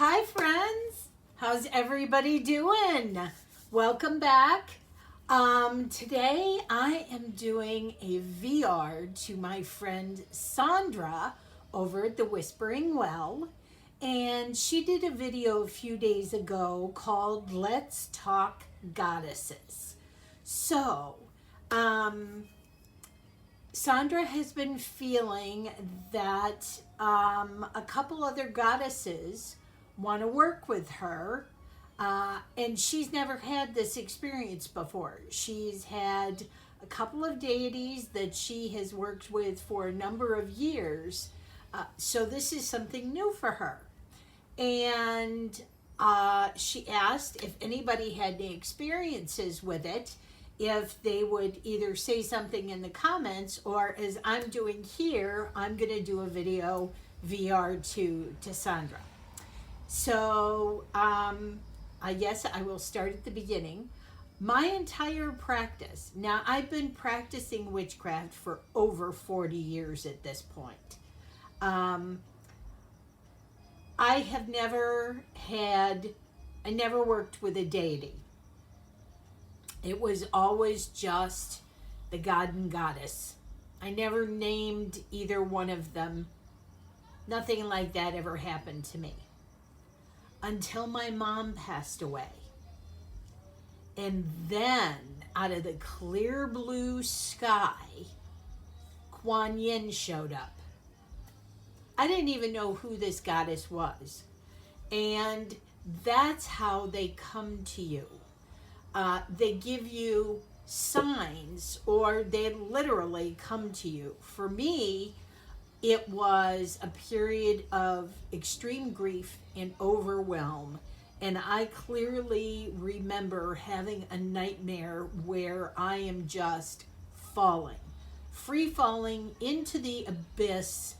Hi friends, how's everybody doing? Welcome back. Today I am doing a VR to my friend Sandra over at the Whispering Well, and she did a video a few days ago called Let's Talk Goddesses. So, Sandra has been feeling that a couple other goddesses want to work with her, and she's never had this experience before. She's had a couple of deities that she has worked with for a number of years, so this is something new for her. And she asked if anybody had any experiences with it, if they would either say something in the comments, or as I'm doing here, I'm going to do a video VR to Sandra. So I guess I will start at the beginning. My entire practice, now I've been practicing witchcraft for over 40 years at this point. I never worked with a deity. It was always just the god and goddess. I never named either one of them. Nothing like that ever happened to me. Until my mom passed away. And then, out of the clear blue sky, Kuan Yin showed up. I didn't even know who this goddess was. And that's how they come to you. They give you signs, or they literally come to you. For me, it was a period of extreme grief and overwhelm, and I clearly remember having a nightmare where I am just falling, free falling into the abyss,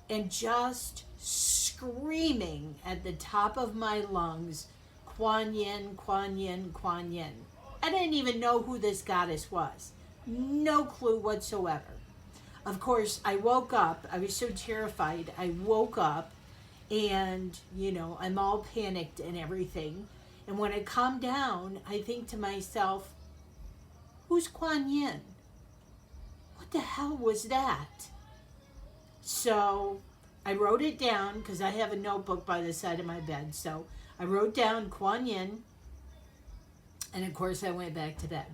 and just screaming at the top of my lungs, Kuan Yin, Kuan Yin, Kuan Yin. I didn't even know who this goddess was. No clue whatsoever. Of course, I woke up. I was so terrified. I woke up and, I'm all panicked and everything. And when I calm down, I think to myself, who's Kuan Yin? What the hell was that? So I wrote it down because I have a notebook by the side of my bed. So I wrote down Kuan Yin, and of course I went back to bed.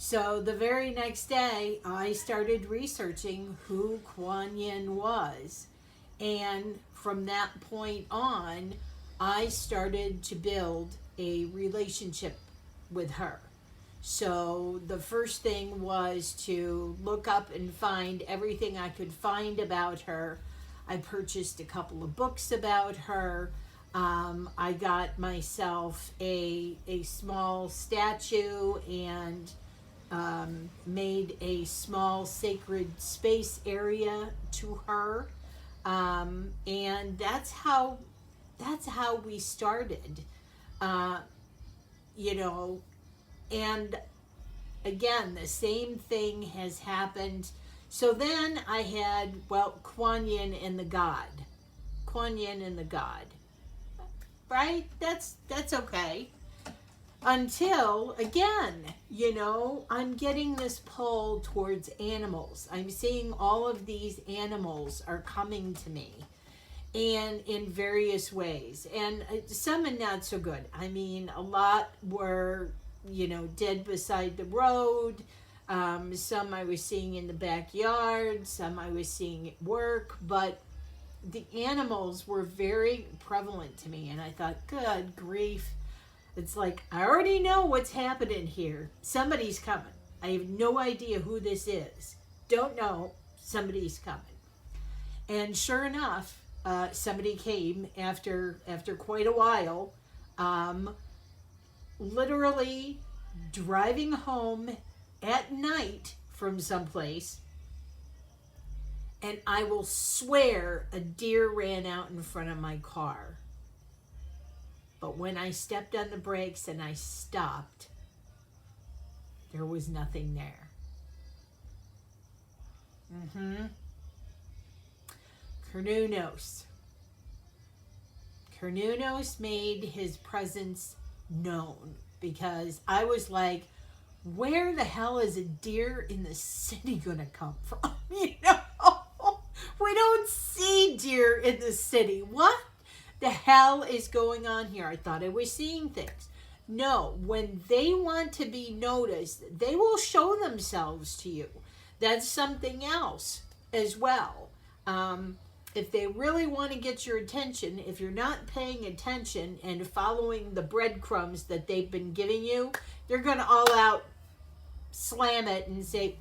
So the very next day, I started researching who Kuan Yin was. And from that point on, I started to build a relationship with her. So the first thing was to look up and find everything I could find about her. I purchased a couple of books about her. I got myself a small statue and made a small sacred space area to her. And that's how we started. And again, the same thing has happened. So then I had, Kuan Yin and the God. Kuan Yin and the God. Right? That's okay. Until, again, I'm getting this pull towards animals. I'm seeing all of these animals are coming to me, and in various ways. And some are not so good. I mean, a lot were, dead beside the road. Some I was seeing in the backyard. Some I was seeing at work. But the animals were very prevalent to me. And I thought, good grief. It's like, I already know what's happening here. Somebody's coming. I have no idea who this is. Don't know. Somebody's coming. And sure enough, somebody came after quite a while, literally driving home at night from someplace, and I will swear a deer ran out in front of my car. But when I stepped on the brakes and I stopped, there was nothing there. Cernunnos. Cernunnos made his presence known because I was like, where the hell is a deer in the city gonna come from? You know, we don't see deer in the city. What the hell is going on here? I thought I was seeing things. No, when they want to be noticed, they will show themselves to you. That's something else as well. If they really want to get your attention, if you're not paying attention and following the breadcrumbs that they've been giving you, they're going to all out slam it and say,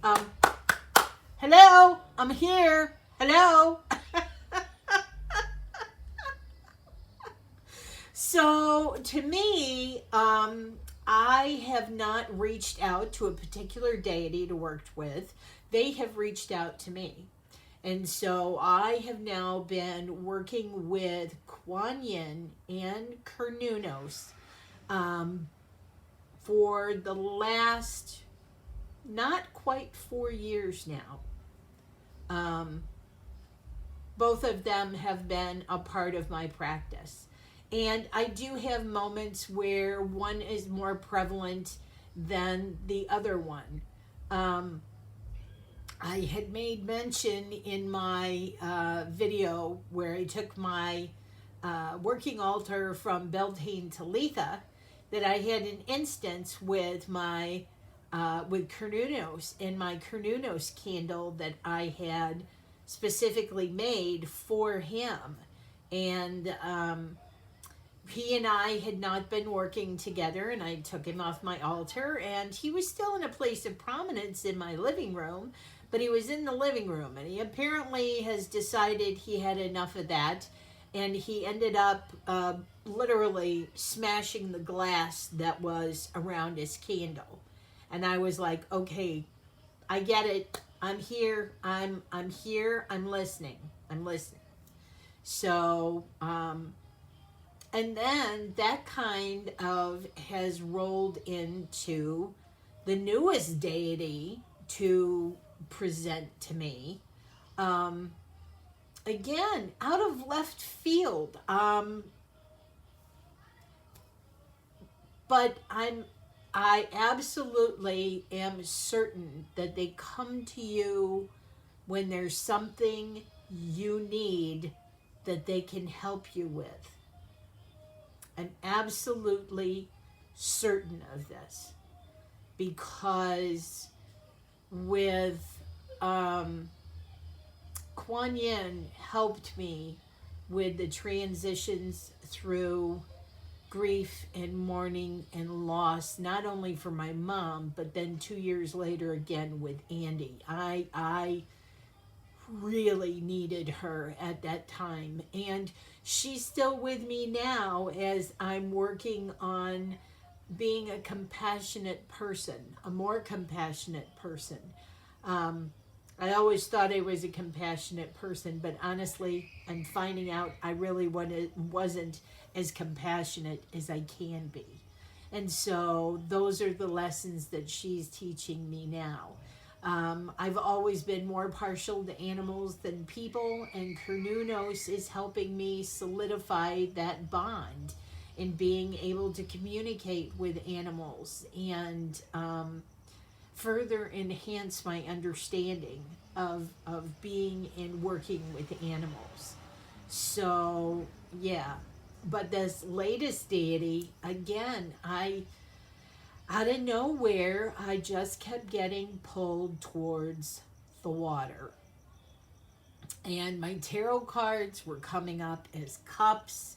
hello, I'm here. Hello. So to me, I have not reached out to a particular deity to work with. They have reached out to me. And so I have now been working with Kuan Yin and Cernunnos for the last not quite 4 years now. Both of them have been a part of my practice. And I do have moments where one is more prevalent than the other one. I had made mention in my video where I took my working altar from Beltane to Letha that I had an instance with my with Cernunnos and my Cernunnos candle that I had specifically made for him. And he and I had not been working together, and I took him off my altar, and he was still in a place of prominence in my living room, but he was in the living room, and he apparently has decided he had enough of that, and he ended up literally smashing the glass that was around his candle. And I was like, okay, I get it. I'm here. I'm here. I'm listening. So, and then that kind of has rolled into the newest deity to present to me. Again, out of left field. But I absolutely am certain that they come to you when there's something you need that they can help you with. I'm absolutely certain of this because with Kuan Yin helped me with the transitions through grief and mourning and loss, not only for my mom, but then 2 years later again with Andy. I really needed her at that time, and she's still with me now as I'm working on being a compassionate person, a more compassionate person. I always thought I was a compassionate person, but honestly, I'm finding out I really wasn't as compassionate as I can be. And so those are the lessons that she's teaching me now. I've always been more partial to animals than people, and Cernunnos is helping me solidify that bond in being able to communicate with animals and further enhance my understanding of being and working with animals. So, yeah. But this latest deity, again, out of nowhere, I just kept getting pulled towards the water. And my tarot cards were coming up as cups.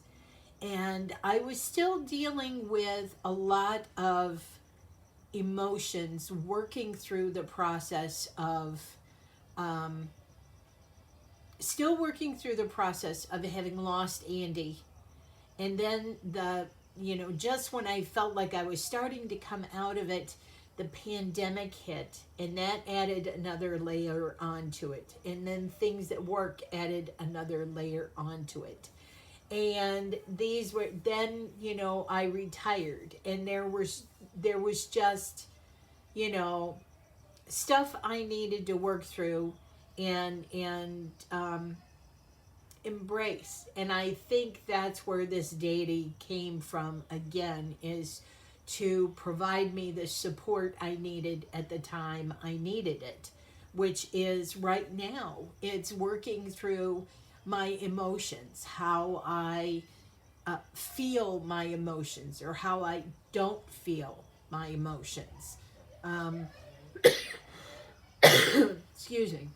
And I was still dealing with a lot of emotions, working through the process of, having lost Andy. And then just when I felt like I was starting to come out of it, the pandemic hit, and that added another layer onto it. And then things at work added another layer onto it. And these were, then, I retired, and there was just, stuff I needed to work through, and embrace. And I think that's where this deity came from again, is to provide me the support I needed at the time I needed it, which is right now. It's working through my emotions, how I feel my emotions, or how I don't feel my emotions. Um, excuse me.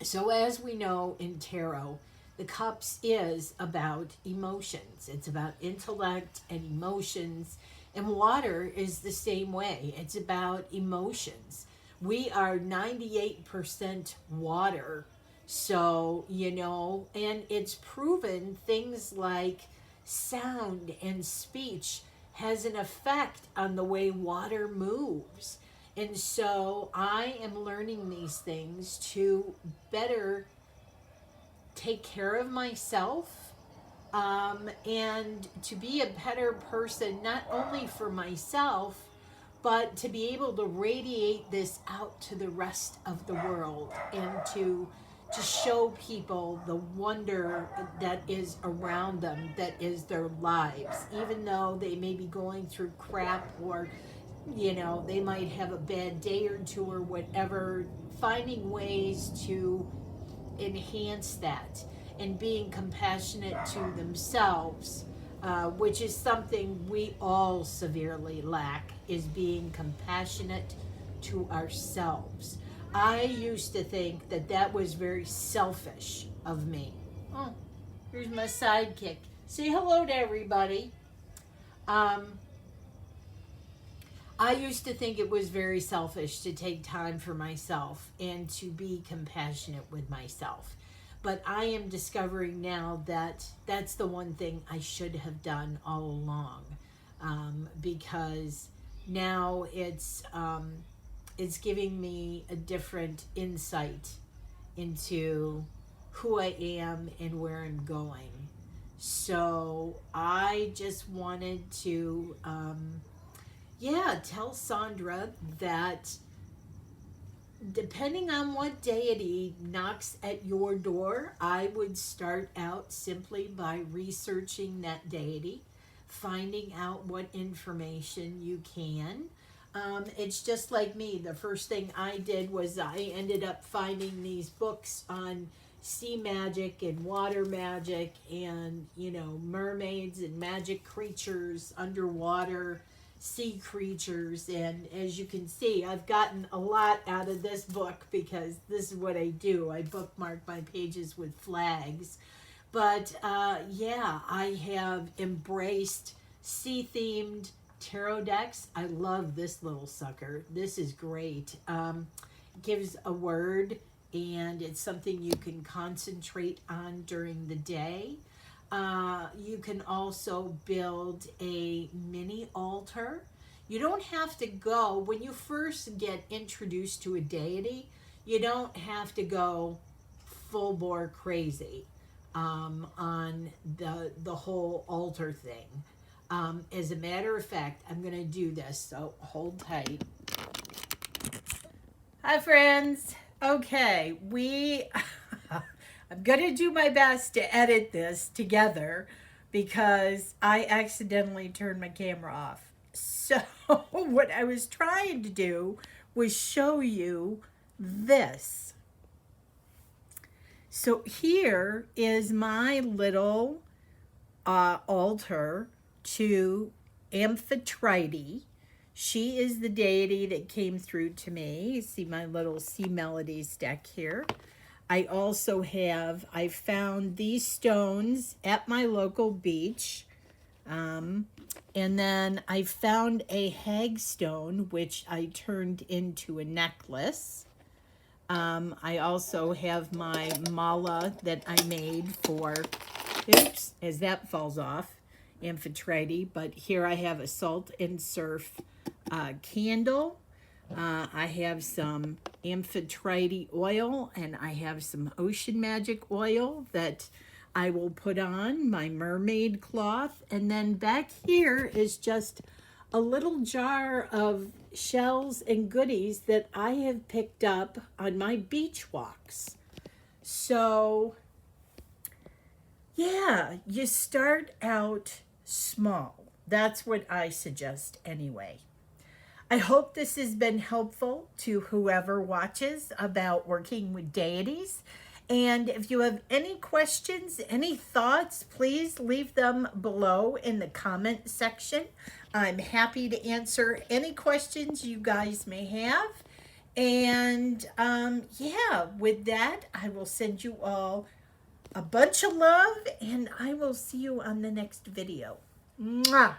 So, as we know in tarot, the cups is about emotions. It's about intellect and emotions. And water is the same way. It's about emotions. We are 98% water. So, and it's proven things like sound and speech has an effect on the way water moves. And so I am learning these things to better take care of myself, and to be a better person, not only for myself, but to be able to radiate this out to the rest of the world, and to show people the wonder that is around them, that is their lives, even though they may be going through crap, or they might have a bad day or two or whatever, finding ways to enhance that, and being compassionate to themselves, which is something we all severely lack, is being compassionate to ourselves. I used to think that that was very selfish of me. Oh, here's my sidekick. Say hello to everybody. I used to think it was very selfish to take time for myself and to be compassionate with myself. But I am discovering now that that's the one thing I should have done all along, because now it's giving me a different insight into who I am and where I'm going. So I just wanted to tell Sandra that depending on what deity knocks at your door, I would start out simply by researching that deity, finding out what information you can. It's just like me. The first thing I did was I ended up finding these books on sea magic and water magic, and mermaids and magic creatures underwater, sea creatures. And as you can see, I've gotten a lot out of this book, because this is what I do. I bookmark my pages with flags. But I have embraced sea themed tarot decks. I love this little sucker. This is great. Gives a word, and it's something you can concentrate on during the day. You can also build a mini altar. You don't have to go, when you first get introduced to a deity, you don't have to go full bore crazy on the whole altar thing. As a matter of fact, I'm going to do this, so hold tight. Hi, friends. Okay, I'm going to do my best to edit this together, because I accidentally turned my camera off. So what I was trying to do was show you this. So here is my little altar to Amphitrite. She is the deity that came through to me. You see my little Sea Melodies deck here. I found these stones at my local beach. And then I found a hagstone, which I turned into a necklace. I also have my mala that I made for, oops, as that falls off, Amphitrite. But here I have a salt and surf candle. I have some Amphitrite oil, and I have some ocean magic oil that I will put on my mermaid cloth. And then back here is just a little jar of shells and goodies that I have picked up on my beach walks. So yeah, you start out small. That's what I suggest anyway. I hope this has been helpful to whoever watches about working with deities. And if you have any questions, any thoughts, please leave them below in the comment section. I'm happy to answer any questions you guys may have. And yeah, with that, I will send you all a bunch of love, and I will see you on the next video. Mwah!